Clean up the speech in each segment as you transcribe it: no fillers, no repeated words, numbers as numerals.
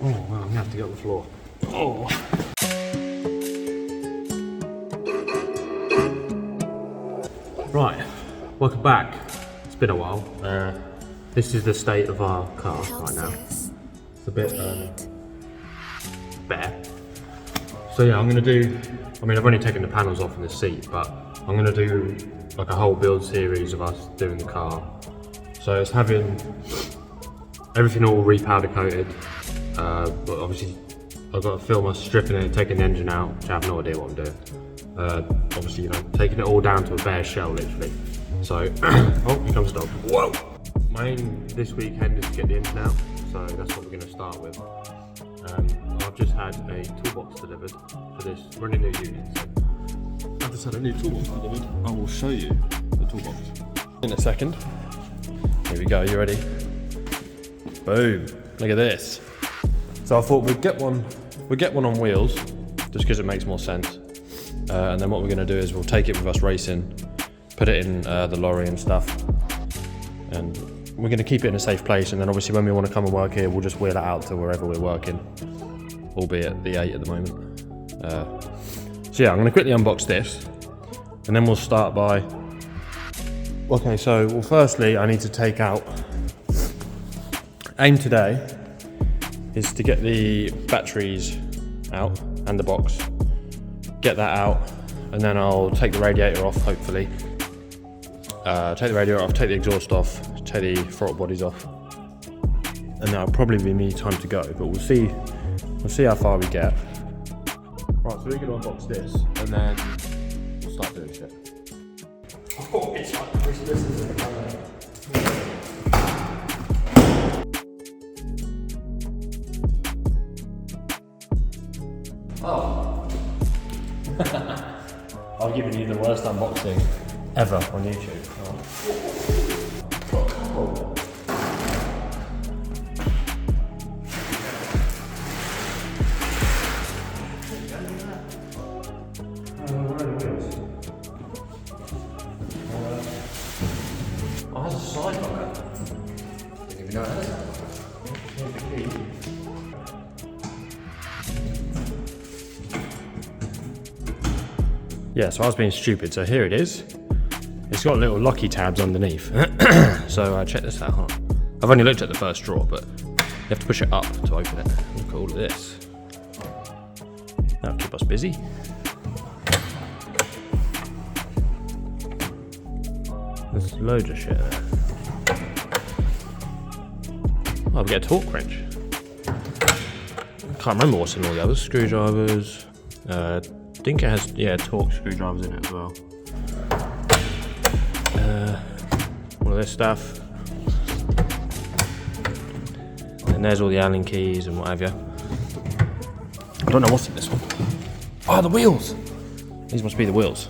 Oh, well, I'm gonna have to get on the floor. Oh. Right, welcome back. It's been a while. This is the state of our car right now. It's a bit bare. So yeah, I'm gonna do, I mean, I've only taken the panels off in the seat, but I'm gonna do like a whole build series of us doing the car. So it's having everything all repowder coated, but obviously I've got to film us stripping it, taking the engine out, which I have no idea what I'm doing. Obviously, you know, taking it all down to a bare shell, literally. So, oh, here comes the dog. Whoa! My aim this weekend is to get the engine out, so that's what we're going to start with. I've just had a toolbox delivered for this running new unit. So I've just had a new toolbox delivered. I will show you the toolbox in a second. Here we go, you ready? Boom, look at this. So I thought we'd get one on wheels, just because it makes more sense. And then what we're gonna do is we'll take it with us racing, put it in the lorry and stuff. And we're gonna keep it in a safe place, and then obviously when we wanna come and work here, we'll just wheel it out to wherever we're working, albeit the 8 at the moment. So yeah, I'm gonna quickly unbox this, and then we'll start by, okay, so, well, firstly, I need to take out, aim today is to get the batteries out and the box, get that out, and then I'll take the radiator off, hopefully. Take the radiator off, take the exhaust off, take the throttle bodies off, and that'll probably be me time to go, but we'll see how far we get. Right, so we're gonna unbox this, and then we'll start doing shit. Oh, it's like Christmas, isn't it? Oh. I've given you the worst unboxing ever on YouTube. Oh. Oh, it has a slide on it. Didn't even know it has that. Yeah, so I was being stupid. So here it is. It's got little locky tabs underneath. So check this out. Hold on. I've only looked at the first drawer, but you have to push it up to open it. Look at all of this. That'll keep us busy. There's loads of shit there. Oh, we get a torque wrench. I can't remember what's in all the others. Screwdrivers. I think it has, yeah, torque screwdrivers in it as well. All of this stuff. And there's all the Allen keys and what have you. I don't know what's in this one. Oh, the wheels! These must be the wheels.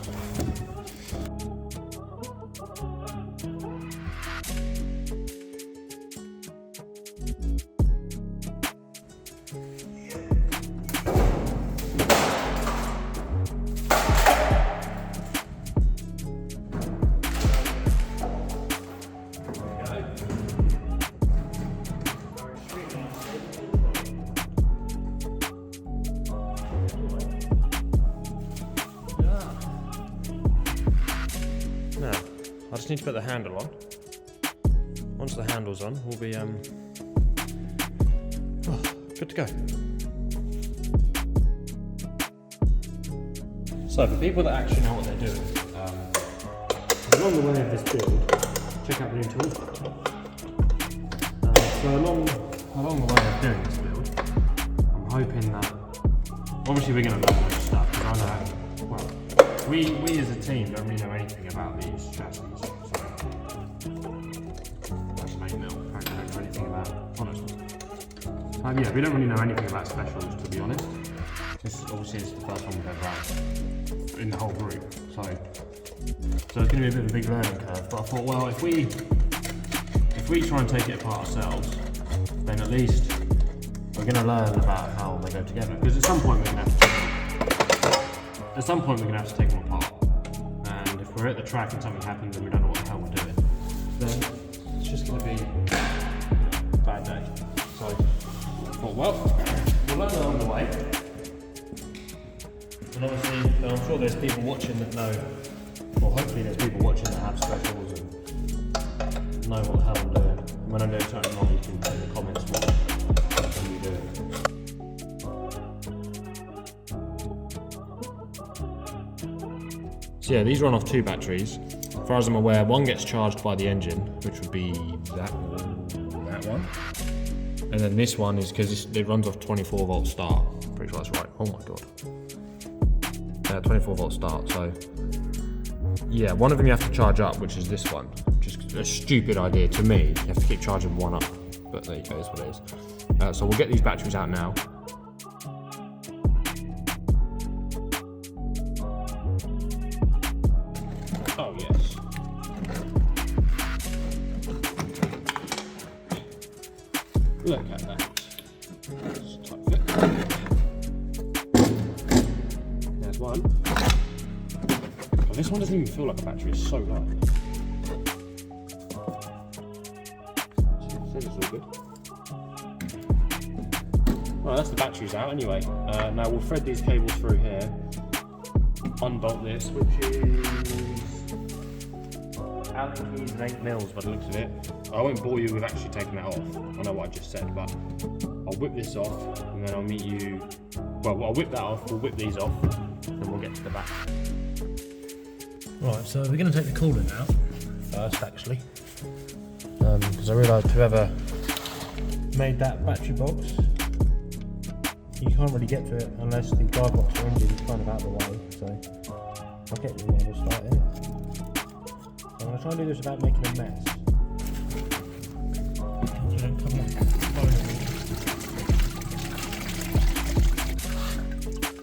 Now, I just need to put the handle on. Once the handle's on, we'll be good to go. So for people that actually know what they're doing, along the way of this build, check out the new tool. So along the way of doing this build, I'm hoping that obviously we're going to learn much stuff, because I know, well, we as a team don't really know anything about these chassis. So that's main mill. I don't know anything about it, honestly. Yeah, we don't really know anything about specials, to be honest. This obviously is the first one we've ever had in the whole group. So it's going to be a bit of a big learning curve. But I thought, well, if we try and take it apart ourselves, then at least we're going to learn about how they go together. Because at some point we're going to have to take them apart. And if we're at the track and something happens and we don't know what the hell we're doing, then it's just going to be a bad day. So thought, well, we'll learn along the way. And obviously, I'm sure there's people watching that know, well, hopefully there's people watching that have specials and know what the hell I'm doing. And when I'm doing something wrong, you can put in the comments what you do. So yeah, these run off 2 batteries. As far as I'm aware, one gets charged by the engine, which would be that one. And then this one is because it runs off 24 volt start. Pretty sure that's right. Oh my god. 24 volt start. So yeah, one of them you have to charge up, which is this one. Just a stupid idea to me. You have to keep charging one up. But there you go, that's what it is. So we'll get these batteries out now. Oh yes. Look at that. That's tight fit. There's one. Oh, this one doesn't even feel like a battery, it's so light. Says it's all good. Well, that's the batteries out anyway. Now we'll thread these cables through here. Unbolt this, which is Allen keys and 8mm by the looks of it. I won't bore you with actually taking that off. I know what I just said, but I'll whip this off and then I'll meet you. Well, I'll whip that off, we'll whip these off, and we'll get to the back. Right, so we're going to take the coolant out first, actually. Because I realised whoever made that battery box, you can't really get to it unless the guide box or engine is kind of out of the way. So I'll get you one and start here. I'm going to try and do this without making a mess.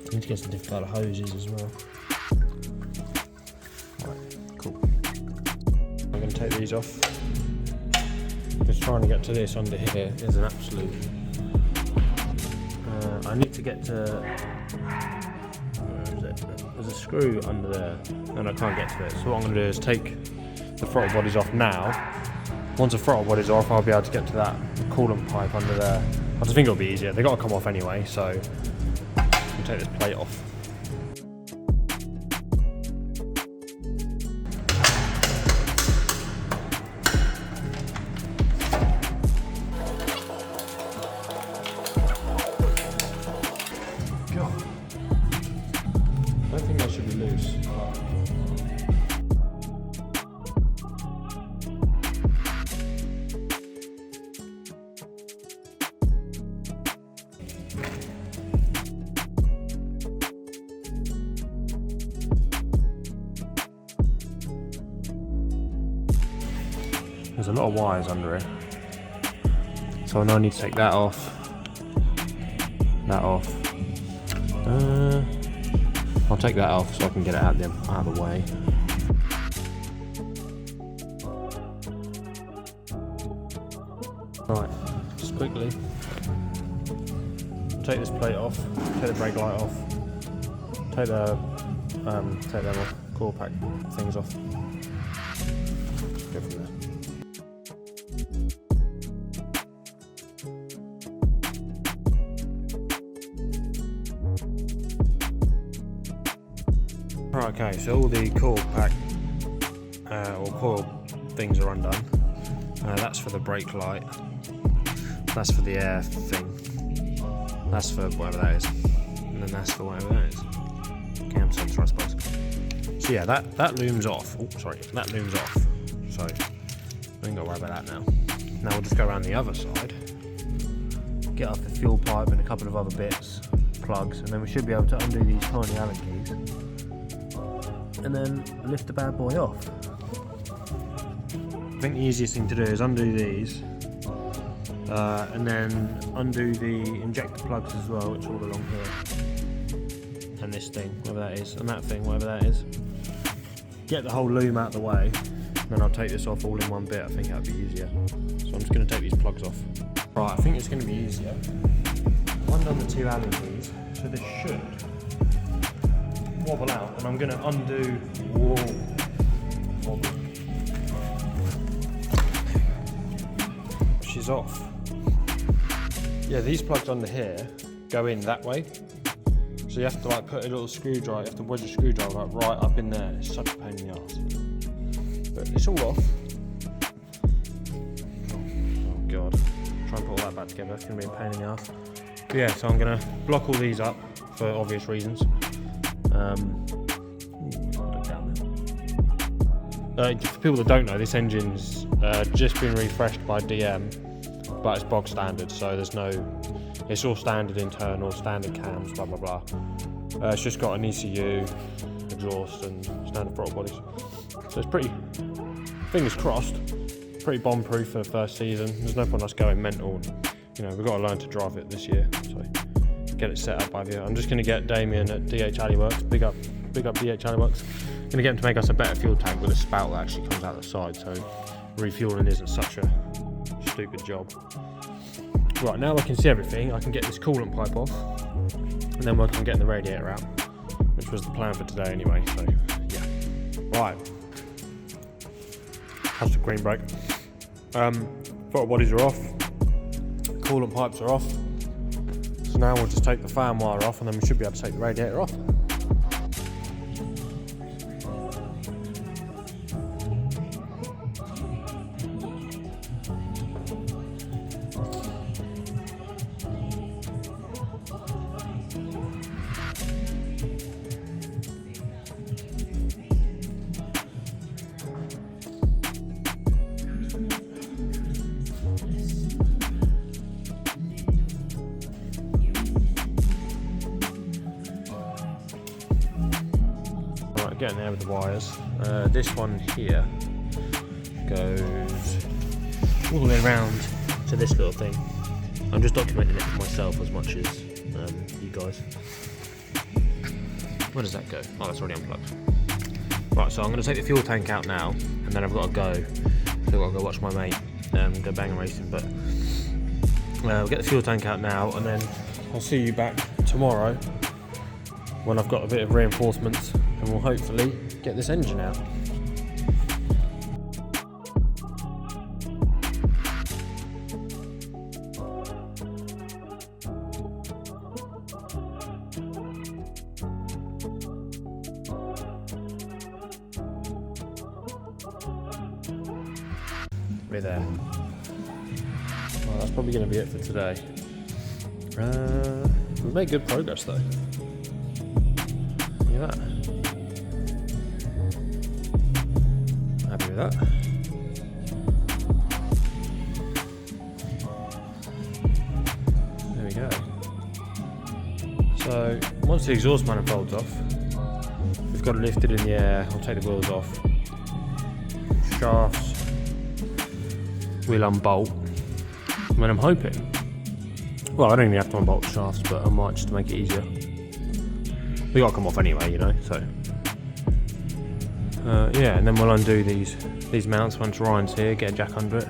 I need to get some different colour hoses as well. Right, cool. I'm going to take these off. Just trying to get to this under here is an absolute... I need to get to... Where is it? There's a screw under there and I can't get to it. So what I'm going to do is take the throttle bodies off now. Once the throttle bodies are off, I'll be able to get to that coolant pipe under there. I just think it'll be easier. They've got to come off anyway, so we'll take this plate off. God, I don't think that should be loose. There's a lot of wires under it, so I now need to take that off, that off. I'll take that off so I can get it out of the way. Right, just quickly take this plate off, take the brake light off, take them off, core pack things off. Go from there. Right, okay, so all the coil pack or coil things are undone. That's for the brake light, that's for the air thing, that's for whatever that is, and then that's for whatever that is. Cam sensor, I suppose. So yeah, that looms off. Oh, sorry, that looms off. So we ain't got to worry about that now. Now we'll just go around the other side, get off the fuel pipe and a couple of other bits, plugs, and then we should be able to undo these tiny Allen keys. And then lift the bad boy off. I think the easiest thing to do is undo these and then undo the injector plugs as well, which are all along here, and this thing, whatever that is, and that thing, whatever that is. Get the whole loom out of the way, and then I'll take this off all in one bit. I think that'd be easier. So I'm just going to take these plugs off. Right, I think it's going to be easier. Undone the 2 Allen keys, so this should wobble out, and I'm going to undo. Wobble. Which is off. Yeah, these plugs under here go in that way. So you have to like put a little screwdriver, you have to wedge a screwdriver like, right up in there. It's such a pain in the arse. But it's all off. Oh god. Try and put all that back together, it's gonna be a pain in the arse. But yeah, so I'm gonna block all these up for obvious reasons. For people that don't know, this engine's just been refreshed by DM, but it's bog standard, so there's no, it's all standard internal, standard cams, blah blah blah. It's just got an ECU, exhaust and standard throttle bodies. So it's pretty, fingers crossed, pretty bomb proof for the first season. There's no point us going mental. You know, we've got to learn to drive it this year, so get it set up by the year. I'm just going to get Damien at DH Alleyworks, big up DH Alleyworks. I'm going to get him to make us a better fuel tank with a spout that actually comes out the side, so refueling isn't such a stupid job. Right, now I can see everything. I can get this coolant pipe off, and then work on getting the radiator out, which was the plan for today anyway, so yeah. Right. That's the green brake. Throttle bodies are off. Coolant pipes are off. So now we'll just take the fan wire off, and then we should be able to take the radiator off. Getting there with the wires. This one here goes all the way around to this little thing. I'm just documenting it for myself as much as you guys. Where does that go? Oh, that's already unplugged. Right, so I'm going to take the fuel tank out now, and then I've got to go. So I've got to go watch my mate go bang racing. But we'll get the fuel tank out now, and then I'll see you back tomorrow when I've got a bit of reinforcements, and we'll hopefully get this engine out. We're there. Well, that's probably going to be it for today. We've made good progress though. Look at that. Happy with that. There we go. So once the exhaust manifold's off, we've got it lifted in the air. I'll take the wheels off. Shafts. We'll unbolt. And then I'm hoping, well, I don't even have to unbolt the shafts, but I might just to make it easier. They gotta come off anyway, you know, so yeah, and then we'll undo these mounts once Ryan's here, get a jack under it.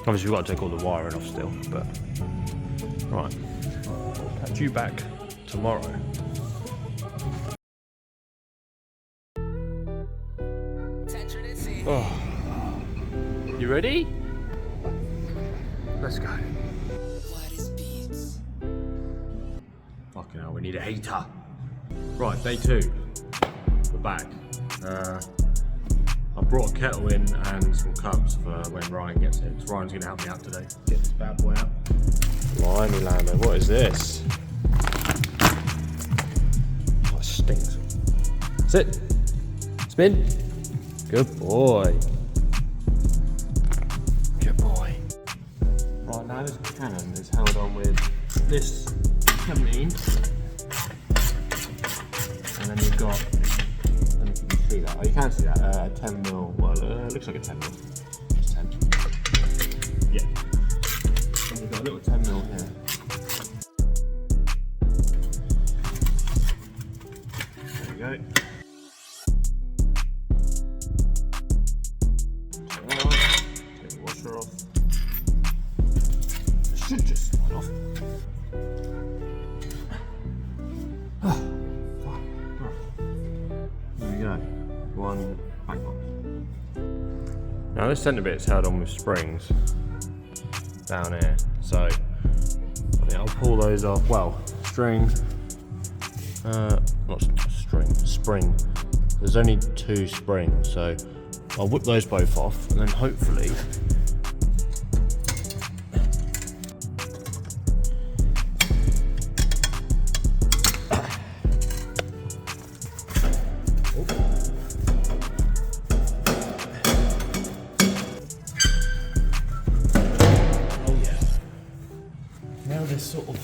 Obviously we've got to take all the wiring off still, but right, catch you back tomorrow. Oh. You ready? Let's go. Fucking hell, we need a heater. Right, day 2. We're back. I brought a kettle in and some cups for when Ryan gets here, because Ryan's going to help me out today. Get this bad boy out. Blimey, Lando, what is this? Oh, it stinks. Sit. Spin. Good boy. Good boy. Right, now this cannon is held on with this 17, and then you've got, I don't know if you can see that, oh you can see that, 10mm, well it looks like a 10mm, it's 10, yeah, and you've got a little 10mm here, there we go, take the washer off, it should just slide off. There we go, one back box. Now this centre bit is held on with springs down here, so pull those off. Well, string, not string, spring. There's only 2 springs, so I'll whip those both off, and then hopefully sort of,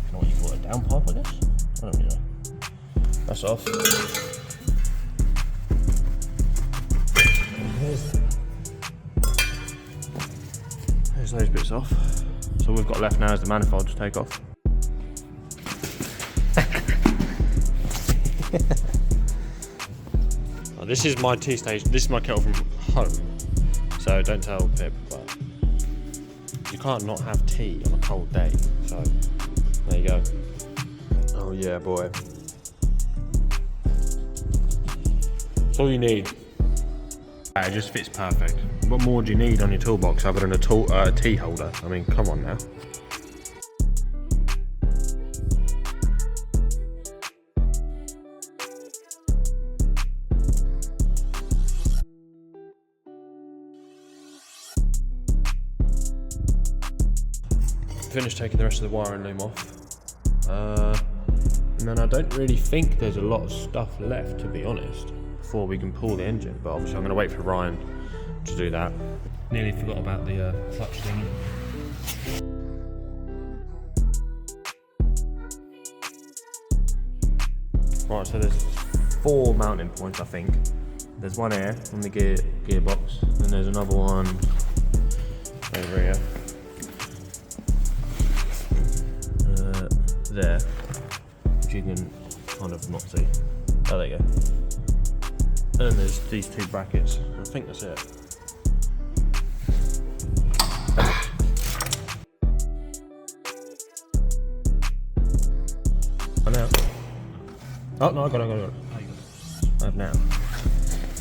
you know what you call it, a down pipe, I guess? I don't really know. That's off. There's those bits off. So all we've got left now is the manifold to take off. Oh, this is my tea station, this is my kettle from home. So don't tell Pip, but you can't not have tea on a cold day, so there you go. Oh yeah, boy. That's all you need. It just fits perfect. What more do you need on your toolbox other than a tea holder? I mean, come on now. Finished taking the rest of the wiring loom off, and then I don't really think there's a lot of stuff left, to be honest, before we can pull the engine, but obviously I'm going to wait for Ryan to do that. Nearly forgot about the clutch thing. Right, so there's 4 mounting points, I think. There's one here on the gearbox, and there's another one over here. There, which you can kind of not see. Oh, there you go. And then there's these 2 brackets. I think that's it. Oh, now. Oh, no, I got it. I have now.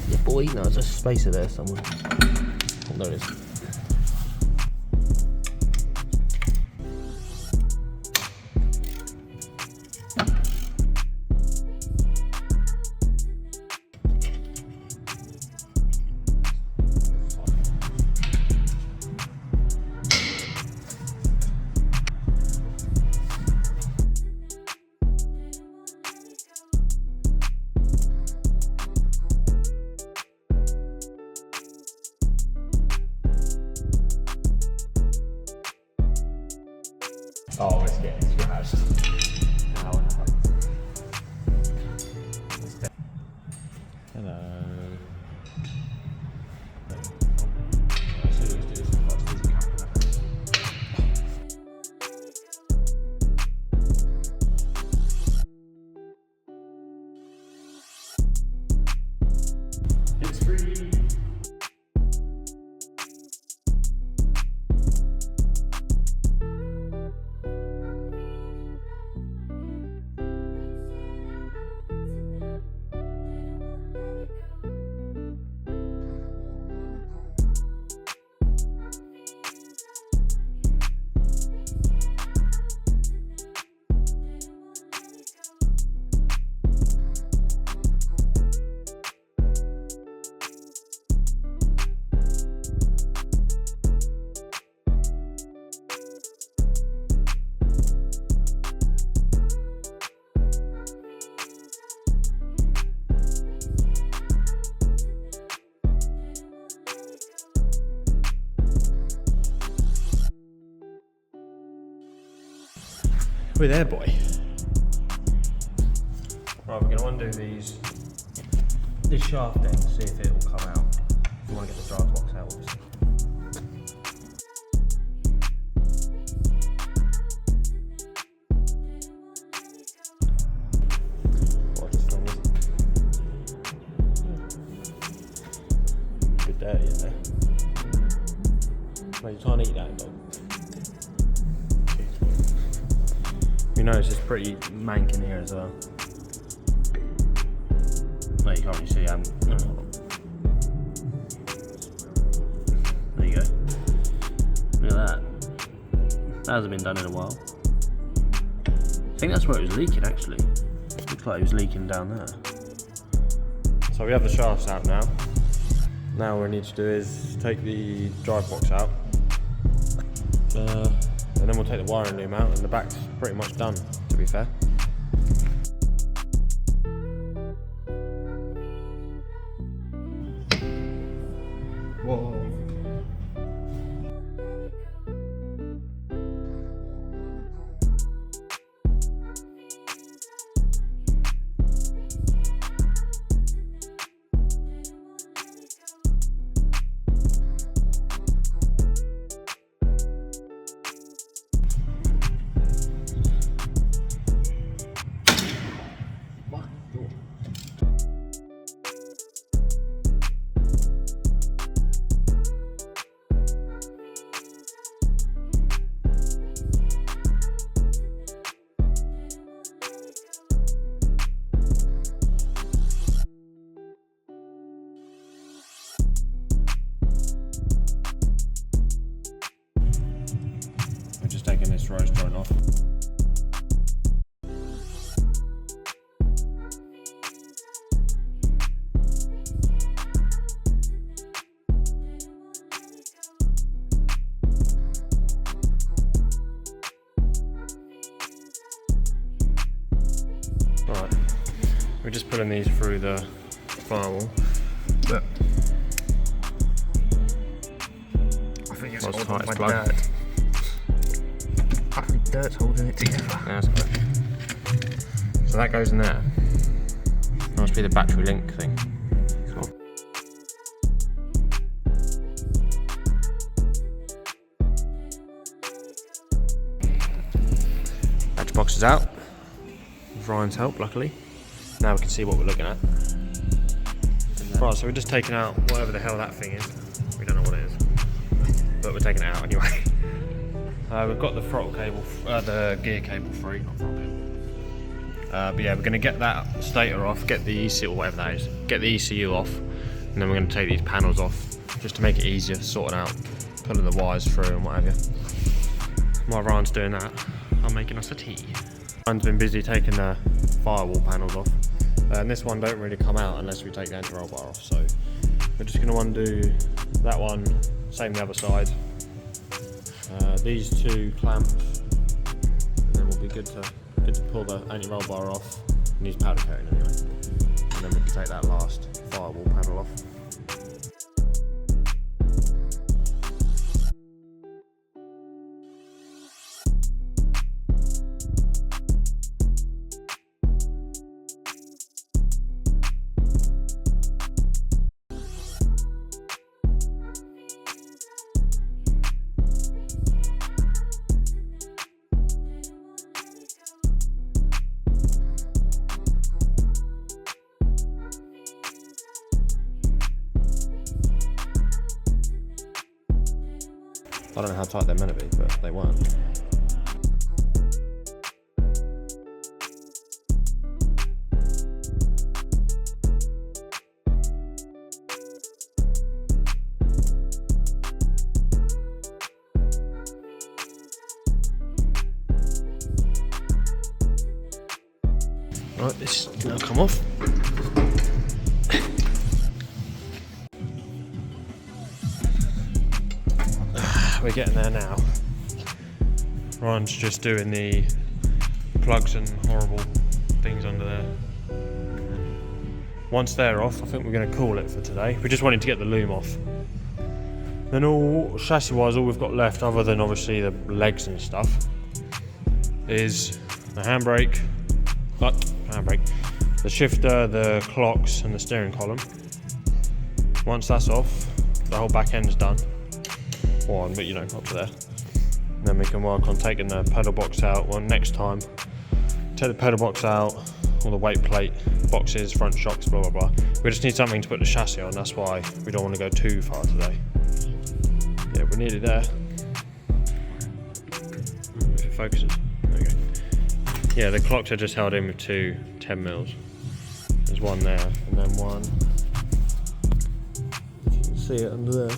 Yeah, boy, no, there's a spacer there somewhere. Oh, there it is. Oh, it's getting scratched. Hello. It's free. We're there, boy. Right, we're going to undo this shaft then, see if it will come out. If you want to get the drive box out, obviously. A bit dirty in there. No, you can't eat that, dog. You notice it's pretty mank in here as well. No, you can't really see. There you go. Look at that. That hasn't been done in a while. I think that's where it was leaking actually. Looks like it was leaking down there. So we have the shafts out now. Now what we need to do is take the drive box out. And then we'll take the wiring loom out, and the back's pretty much done, to be fair. Whoa. We're just taking this rose joint off. Alright, we're just putting these through the firewall. But I think it's What's holding tight by plug? dirt. I think dirt's holding it together. That's correct. So that goes in there. That must be the battery link thing. Battery box is out. With Ryan's help, luckily. Now we can see what we're looking at. Right, so we're just taking out whatever the hell that thing is. We don't know what it is, but we're taking it out anyway. We've got the throttle cable, the gear cable free, not throttle cable. But yeah, we're going to get that stator off, get the ECU, or whatever that is, get the ECU off, and then we're going to take these panels off, just to make it easier sorting out, pulling the wires through and what have you. While Ryan's doing that, I'm making us a tea. Ryan's been busy taking the firewall panels off, and this one don't really come out unless we take the anti-roll bar off, so we're just going to undo that one, same the other side. These two clamps, and then we'll be good to pull the anti-roll bar off. It needs powder coating anyway, and then we can take that last firewall panel off. I don't know how tight they're meant to be, but they weren't. Right, this is now come off. We're getting there now. Ryan's just doing the plugs and horrible things under there. Once they're off, I think we're going to call it for today. We just wanted to get the loom off. Then all chassis-wise, all we've got left, other than obviously the legs and stuff, is the handbrake, the shifter, the clocks, and the steering column. Once that's off, the whole back end's done. One, but you know, up to there. And then we can work on taking the pedal box out. Well, next time, take the pedal box out, all the weight plate, boxes, front shocks, blah blah blah. We just need something to put the chassis on. That's why we don't want to go too far today. Yeah, we're nearly there. If it focuses. There we go. Yeah, the clocks are just held in with two 10mm. There's one there, and then one. You can see it under there.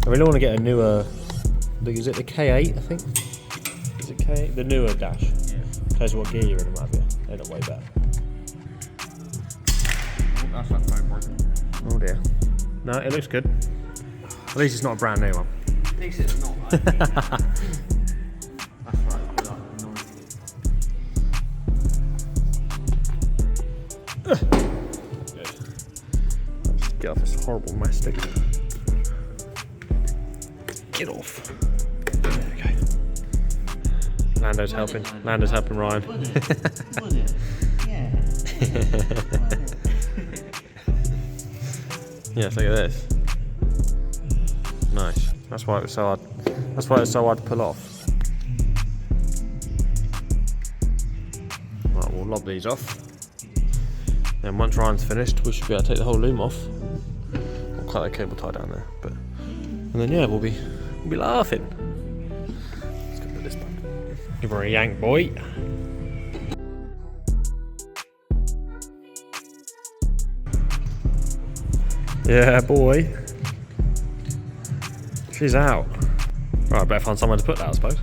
I really want to get a newer Is it the K8, I think? Is it K8? The newer dash. Yeah. Tells you what gear you're in, might be. They look way better. That's like no broken. Oh dear. No, it looks good. At least it's not a brand new one. At least it's not. That's right, put up 90. Good. Let's get off this horrible mastic. Get off. There we go. Lando's helping. Lando's helping Ryan. Yes, look at this. Nice. That's why it was so hard. That's why it's so hard to pull off. Right, we'll lob these off. Then once Ryan's finished, we should be able to take the whole loom off. We'll cut that cable tie down there, and then yeah, we'll be laughing. Let's go put this back. Give her a yank, boy. Yeah, boy. She's out. Right, I better find somewhere to put that, I suppose.